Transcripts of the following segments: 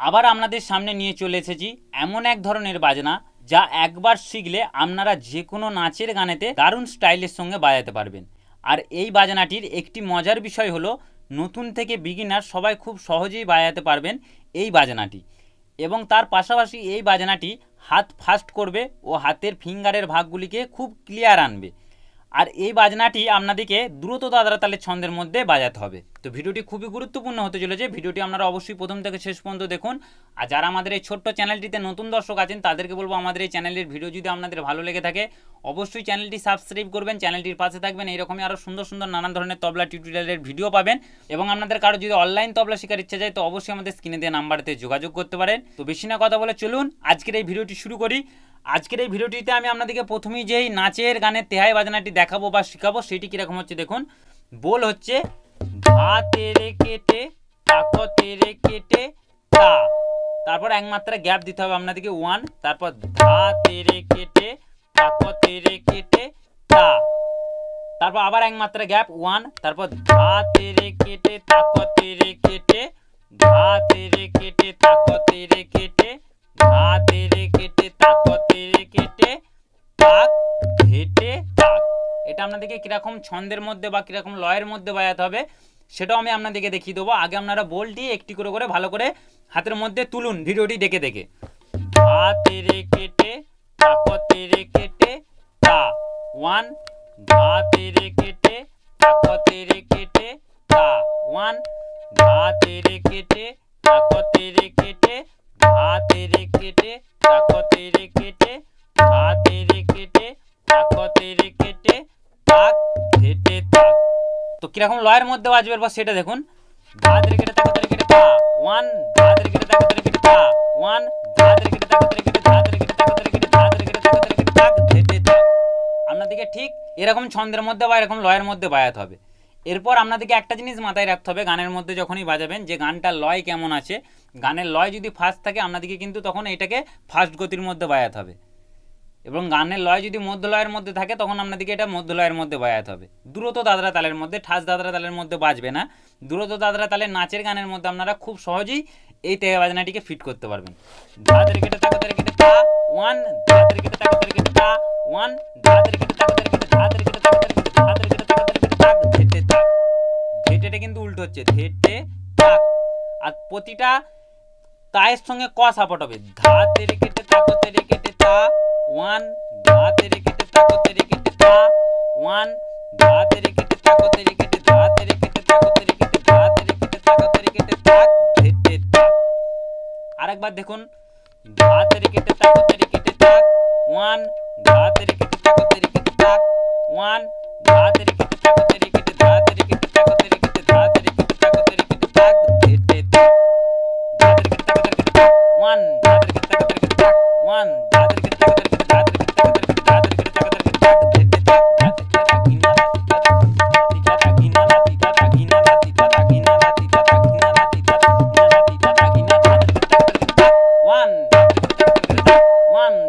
আবার আপনাদের সামনে নিয়ে চলে এসেছি এমন এক ধরনের বাজনা যা একবার শিখলে আপনারা যে কোনো নাচের গানেতে দারুণ স্টাইলের সঙ্গে বাজাতে পারবেন। আর এই বাজনাটির একটি মজার বিষয় হলো নতুন থেকে বিগিনার সবাই খুব সহজেই বাজাতে পারবেন এই বাজনাটি, এবং তার পাশাপাশি এই বাজনাটি হাত ফাস্ট করবে ও হাতের ফিঙ্গারের ভাগগুলিকে খুব ক্লিয়ার আনবে। আর এই বাজনাটি আপনাদেরকে দ্রুত দাদরা তালের ছন্দের মধ্যে বাজাতে হবে। তো ভিডিওটি খুবই গুরুত্বপূর্ণ হতে চলেছে, ভিডিওটি আপনারা অবশ্যই প্রথম থেকে শেষ পর্যন্ত দেখুন। আর যারা আমাদের এই ছোট্ট চ্যানেলটিতে নতুন দর্শক আছেন তাদেরকে বলবো আমাদের এই চ্যানেলের ভিডিও যদি আপনাদের ভালো লেগে থাকে অবশ্যই চ্যানেলটি সাবস্ক্রাইব করবেন, চ্যানেলটির পাশে থাকবেন। এইরকমই আরও সুন্দর সুন্দর নানান ধরনের তবলা টিউটোরিয়ালের ভিডিও পাবেন। এবং আপনাদের কারো যদি অনলাইন তবলা শেখার ইচ্ছা যায় তো অবশ্যই আমাদের স্ক্রিনে দেওয়া নাম্বারতে যোগাযোগ করতে পারেন। তো বেশি না কথা বলে চলুন আজকের এই ভিডিওটি শুরু করি। আজকের এই ভিডিওটিতে আমি আপনাদেরকে প্রথমেই যেই নাচের গানের তেহাই বাজনাটি দেখাবো বা শেখাবো সেটি কীরকম হচ্ছে দেখুন। বল হচ্ছে ধা তেরে কেটে তাকো তেরে কেটে তা, তারপর এক মাত্রা গ্যাপ দিতে হবে আপনাদেরকে ওয়ান, তারপর ধা তেরে কেটে তাকো তেরে কেটে তা, তারপর আবার এক মাত্রা গ্যাপ ওয়ান, তারপর ধা তেরে কেটে তাকো তেরে কেটে ধা তেরে কেটে তাকো তেরে কেটে ধা তেরে কেটে তাকো তেরে কেটে তাক হেঁটে তাক। এটা আপনাদেরকে কীরকম ছন্দের মধ্যে বা কীরকম লয়ের মধ্যে বাজাতে হবে সেটাও আমি আপনাদেরকে দেখিয়ে দেবো। আগে আপনারা বলটি একটি করে করে ভালো করে হাতের মধ্যে তুলুন ভিডিওটি দেখে দেখে। ধা তেরে কেটে তাকো তেরে কেটে তা ওয়ান, ধা তেরে কেটে তাকো তেরে কেটে তা ওয়ান, ধা তেরে কেটে তাকো তেরে কেটে ধা তেরে কেটে তাকো তেরে কেটে ধা তেরে কেটে তাকো তেরে কেটে তাক হেঁটে তাক। তো কিরকম লয়ের মধ্যে বাজবে বা সেটা দেখুন। ধা তেরে কেটে তাকো তেরে কেটে তা ওয়ান, ধা তেরে কেটে তাকো তেরে কেটে তা ওয়ান, ধা তেরে কেটে তাকো তেরে কেটে ধা তেরে কেটে তাকো তেরে কেটে ধা তেরে কেটে তাকো তেরে কেটে তাক হেঁটে তাক। আপনাদেরকে ঠিক এরকম ছন্দের মধ্যে বা এরকম লয়ের মধ্যে বাজাতে হবে। এরপর আপনাদেরকে একটা জিনিস মাথায় রাখতে হবে, গানের মধ্যে যখনই বাজাবেন যে গানটার লয় কেমন আছে। গানের লয় যদি ফাস্ট থাকে আপনাদেরকে কিন্তু তখন এটাকে ফাস্ট গতির মধ্যে বাজাতে হবে, এবং গানের লয় যদি মধ্য লয়ের মধ্যে থাকে তখন আপনাদেরকে এটা মধ্য লয়ের মধ্যে বাজাতে হবে। দ্রুত দাদরা তালের মধ্যে, ঠাস দাদরা তালের মধ্যে বাজবে না। দ্রুত দাদরা তালের নাচের গানের মধ্যে আপনারা খুব সহজেই এই তেহে বাজনাটিকে ফিট করতে পারবেন। ধা তেরে কেটে তাকো তেরে কেটে তা ওয়ান, ধা তেরে কেটে তাকো তেরে কেটে তা ওয়ান, ধা তেরে কেটে তাকো তেরে কেটে ধা তেরে কেটে তাকো তেরে কেটে ধা তেরে কেটে তাকো তেরে কেটে তাক ধেটে তাক। ধেটেটা কিন্তু উল্টো হচ্ছে ধেটে তাক। আর প্রতিটা তায়ের সঙ্গে ক সাপোর্ট হবে। ধা তেরে কেটে তাকো তেরে কেটে তা ওয়ান, ধা তেরে কেটে তাকো তেরে কেটে তা ওয়ান, ধা তেরে কেটে তাকো তেরে কেটে ধা তেরে কেটে তাকো তেরে কেটে ধা তেরে কেটে তাকো তেরে কেটে তাক ধেটে তাক। আরেকবার দেখুন। ধা তেরে কেটে তাকো তেরে কেটে তাক ওয়ান, ধা তেরে কেটে তাকো তেরে কেটে তাক ওয়ান, ধা তেরে কেটে তাকো তেরে কেটে ধা তেরে কেটে তাকো তেরে কেটে ধা তেরে কেটে তাকো তেরে কেটে তাক ধেটে তাক। ধা তেরে কেটে তাকো তেরে কেটে তাক ওয়ান, ধা তেরে কেটে তাকো তেরে কেটে তাক ওয়ান, ধা তেরে কেটে তাকো তেরে কেটে ধা তেরে কেটে তাকো তেরে কেটে ধা তেরে কেটে তাকো তেরে কেটে তাক ধেটে তাক। ধা তেরে কেটে ঘিনা রাতি দাদা তিতা ঘিনা রাতি দাদা ঘিনা রাতি দাদা ঘিনা রাতি দাদা ঘিনা রাতি দাদা ঘিনা রাতি দাদা ঘিনা ধা তেরে কেটে তাকো তেরে কেটে তাক ওয়ান, ধা তেরে কেটে তাকো তেরে কেটে তাক ওয়ান, ধা তেরে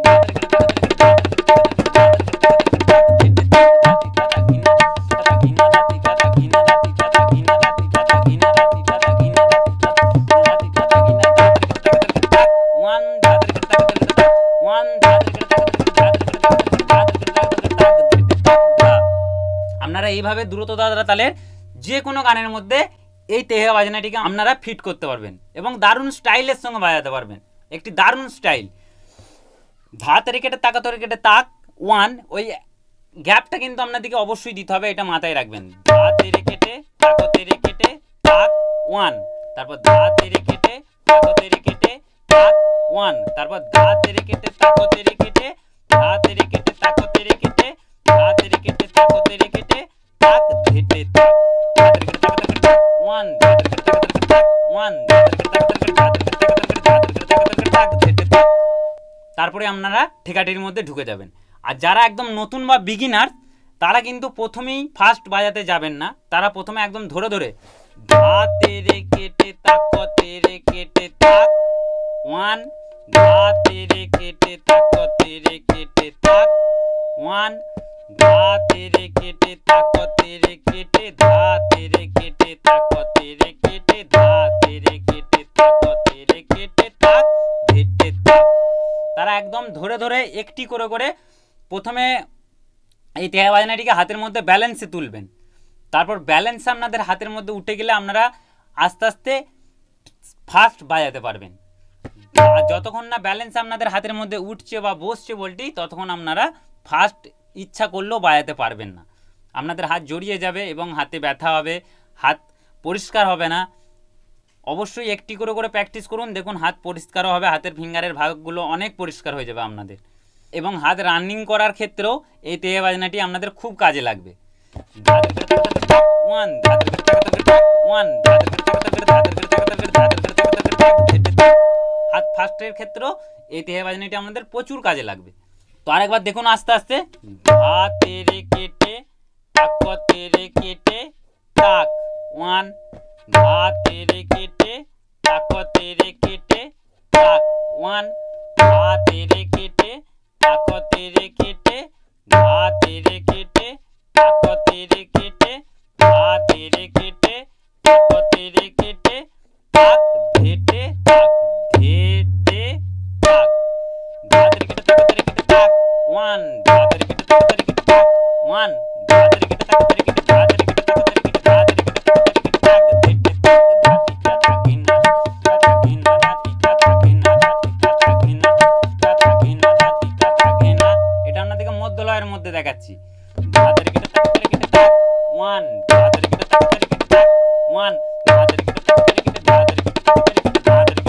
কেটে তাকো তেরে কেটে ধা তেরে কেটে তাকো তেরে কেটে ধা তেরে কেটে তাকো তেরে কেটে তাক ধেটে তাক। রাতি দাদা ঘিনা দাদা ঘিনা রাতি দাদা ঘিনা রাতি দাদা ঘিনা রাতি দাদা ঘিনা রাতি দাদা ঘিনা রাতি দাদা রাতি দাদা ঘিনা ধা তেরে কেটে তাকো তেরে কেটে তাক ওয়ান, ধা তেরে কেটে তাকো তেরে কেটে তাক ওয়ান, ধা তেরে কেটে তাকো তেরে কেটে ধা তেরে কেটে তাকো তেরে কেটে ধা তেরে কেটে তাকো তেরে তাক ধেটে তাক ধা। আপনারা এইভাবে দ্রুত দাদরা তালের যে কোনো গানের মধ্যে এই তেহে বাজনাটিকে আপনারা ফিট করতে পারবেন এবং দারুণ স্টাইলের সঙ্গে বাজাতে পারবেন। একটি দারুণ স্টাইল। ধা তেরে কেটে তাকো তেরে কেটে তাক ওয়ান, ওই গ্যাপটা কিন্তু আপনাদেরকে অবশ্যই দিতে হবে, এটা মাথায় রাখবেন। ধা তেরে কেটে তাকো তেরে কেটে তাক ওয়ান, তারপর ধা তেরে কেটে তাকো তেরে কেটে তাক ওয়ান, তারপর ধা তেরে কেটে তাকো তেরে কেটে ধা তেরে কেটে তাকো তেরে কেটে ধা তেরে কেটে তাকো তেরে কেটে তাক ধেটে তাক। ধা তেরে কেটে তাকো তেরে কেটে তাক ওয়ান, ধা তেরে কেটে তাকো তেরে কেটে তাক ওয়ান, ধা তেরে কেটে তাকো তেরে কেটে ধা তেরে কেটে তাকো তেরে কেটে ধা তেরে কেটে তাকো তেরে কেটে তাক ধেটে তাক। তারপরে আপনারা ঠেকাটির মধ্যে ঢুকে যাবেন। আর যারা একদম নতুন বা বিগিনার তারা কিন্তু প্রথমেই ফাস্ট বাজাতে যাবেন না, তারা প্রথমে একদম ধরে ধরে ধা তেরে কেটে তাকো তেরে কেটে তাক ওয়ান, ধা তেরে কেটে তাকো তেরে কেটে তাক ওয়ান, ধা তেরে কেটে তাকো তেরে কেটে ধা তেরে কেটে তাকো তেরে কেটে ধা তেরে কেটে তাকো তেরে কেটে একদম ধরে ধরে একটি করে করে প্রথমে এই তেহা বাজনাটিকে হাতের মধ্যে ব্যালেন্সে তুলবেন। তারপর ব্যালেন্স আপনাদের হাতের মধ্যে উঠে গেলে আপনারা আস্তে আস্তে ফাস্ট বাজাতে পারবেন। আর যতক্ষণ না ব্যালেন্স আপনাদের হাতের মধ্যে উঠছে বা বসছে বলটি, ততক্ষণ আপনারা ফাস্ট ইচ্ছা করলেও বাজাতে পারবেন না। আপনাদের হাত জড়িয়ে যাবে এবং হাতে ব্যথা হবে, হাত পরিষ্কার হবে না। অবশ্যই একটি করে করে প্র্যাকটিস করুন, দেখুন হাত পরিষ্কারও হবে, হাতের ফিঙ্গারের ভাগগুলো অনেক পরিষ্কার হয়ে যাবে আপনাদের। এবং হাত রানিং করার ক্ষেত্রেও এই তেহা বাজনাটি আপনাদের খুব কাজে লাগবে। হাত ফাস্টের ক্ষেত্রেও এই তেহা বাজনাটি আমাদের প্রচুর কাজে লাগবে। তো আরেকবার দেখুন আস্তে আস্তে, হাতেরে কেটে তাকতেরে কেটে তাক, 1, হাতেরে কেটে তাকতেরে কেটে তাক, 1, হাতেরে কেটে তাকতেরে কেটে, হাতেরে কেটে তাকতেরে কেটে, হাতেরে কেটে তাকতেরে কেটে তাক, ধেটে তাক, ধেটে তাক, হাতেরে কেটে তাকতেরে কেটে তাক, 1, হাতেরে কেটে তাকতেরে কেটে তাক, 1, হাতেরে কেটে তাকতেরে কেটে, হাতেরে কেটে তাকতেরে কেটে, হাতেরে কেটে তাকতেরে কেটে তাক, ধেটে তাক, ধাতিকা তাকিনা তাকিনা ধাতিকা তাকিনা ধাতিকা তাকিনা তাকিনা ধাতিকা তাকিনা। এটা আপনাদেরকে মধ্য লয়ের মধ্যে দেখাচ্ছি। হাতেরে কেটে তাকতেরে কেটে তাক, 1, হাতেরে কেটে তাকতেরে কেটে তাক, 1, হাতেরে কেটে তাকতেরে কেটে, হাতেরে কেটে তাকতেরে কেটে, হাতেরে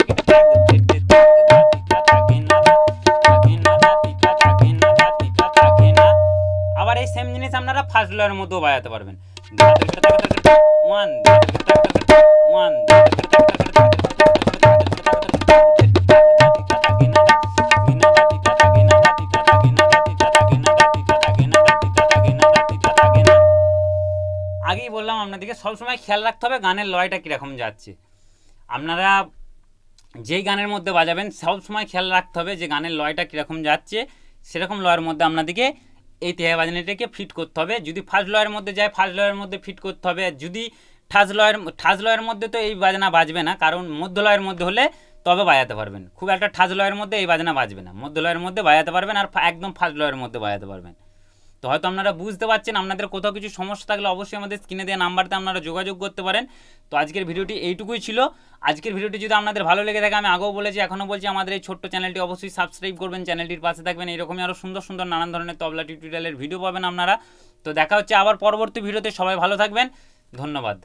কেটে তাকতেরে কেটে তাক, ধেটে তাক, ধাতিকা তাকিনা তাকিনা ধাতিকা তাকিনা ধাতিকা তাকিনা। আবার এই সেম জিনিস আপনারা ফার্স্ট লয়ের মধ্যেও বাজাতে পারবেন। হাতেরে কেটে তাকতেরে কেটে, 1, হাতেরে কেটে তাকতেরে কেটে, 1, হাতেরে কেটে তাকতেরে কেটে, ধাতিকা তাকিনা তাকিনা ধাতিকা তাকিনা ধাতিকা তাকিনা ধাতিকা তাকিনা ধাতিকা তাকিনা ধাতিকা তাকিনা ধাতিকা তাকিনা। আগেই বললাম আপনাদেরকে সবসময় খেয়াল রাখতে হবে গানের লয়টা কীরকম যাচ্ছে। আপনারা যেই গানের মধ্যে বাজাবেন সবসময় খেয়াল রাখতে হবে যে গানের লয়টা কীরকম যাচ্ছে, সেরকম লয়ের মধ্যে আপনাদেরকে এই তেহা বাজনাটাকে ফিট করতে হবে। যদি ফার্স্ট লয়ের মধ্যে যায় ফার্স্ট লয়ের মধ্যে ফিট করতে হবে। যদি ঠাস লয়ের মধ্যে তো এই বাজনা বাজবে না, কারণ মধ্য লয়ের মধ্যে হলে তবে বাজাতে পারবেন। খুব একটা ঠাস লয়ের মধ্যে এই বাজনা বাজবে না, মধ্য লয়ের মধ্যে বাজাতে পারবেন আর একদম ফার্স্ট লয়ের মধ্যে বাজাতে পারবেন। তো হয়তো আপনারা বুঝতে পারছেন। আপনাদের কোথাও কিছু সমস্যা থাকলে অবশ্যই আমাদের স্ক্রিনে দেওয়া নাম্বারতে আপনারা যোগাযোগ করতে পারেন। তো আজকের ভিডিওটি এইটুকুই ছিল। আজকের ভিডিওটি যদি আপনাদের ভালো লেগে থাকে, আমি আগেও বলেছি এখনও বলছি, আমাদের এই ছোট্ট চ্যানেলটি অবশ্যই সাবস্ক্রাইব করবেন, চ্যানেলটির পাশে থাকবেন। এরকমই আরও সুন্দর সুন্দর নানান ধরনের তবলা টিউটোরিয়ালের ভিডিও পাবেন আপনারা। তো দেখা হচ্ছে আবার পরবর্তী ভিডিওতে। সবাই ভালো থাকবেন, ধন্যবাদ।